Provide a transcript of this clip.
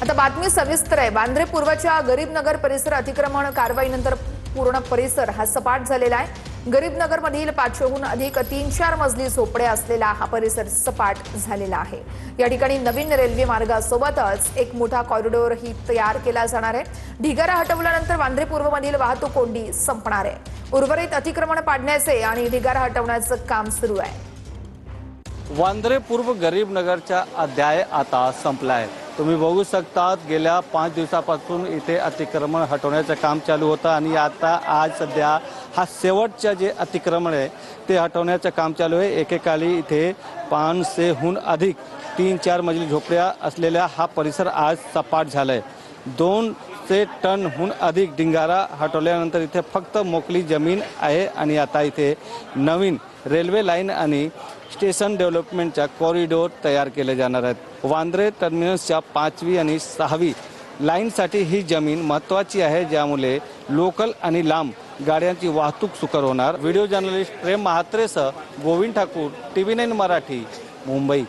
आता बातमी सविस्तर आहे। वांद्रे पूर्वच्या गरीब नगर परिसर अतिक्रमण कारवाईनंतर पूर्ण परिसर हा सपाट झालेला आहे। गरीब नगर मधील 500हून अधिक 3-4 मजली झोपड्या असलेला हा परिसर सपाट झालेला आहे। या ठिकाणी नवीन रेल्वे मार्गासोबतच एक मोठा कॉरिडॉरही तयार केला जाणार आहे। ढिगारा हटवल्यानंतर वांद्रे पूर्व मधील वाहतूक कोंडी संपणार आहे। उर्वरित अतिक्रमण पाडण्याचे आणि ढिगारा हटवण्याचं काम सुरू आहे। वांद्रे पूर्व गरीब नगरचा अध्याय आता संपला आहे। तुम्ही बघू शकता गेल्या 5 दिवसापासून इथे अतिक्रमण हटवण्याचं काम चालू होतं आणि आता आज सध्या हा शेवटचं जे अतिक्रमण आहे ते हटवण्याचं काम चालू आहे। एकेकाळी इथे 500हून अधिक 3-4 मजली झोपड्या असलेला हा परिसर आज सपाट झालाय। 200 टनहून अधिक ढिगारा हटवल्यानंतर इथे फक्त मोकळी जमीन आहे आणि आता इथे नवीन रेल्वे लाईन आणि स्टेशन डेव्हलपमेंटचा कॉरिडॉर तयार केले जाणार आहेत। वांद्रे टर्मिनसच्या 5वी आणि 6वी लाईनसाठी ही जमीन महत्त्वाची आहे, ज्यामुळे लोकल आणि लांब गाड्यांची वाहतूक सुकर होणार। व्हिडिओ जर्नलिस्ट प्रेम महात्रेसह गोविंद ठाकूर, TV9 मराठी, मुंबई।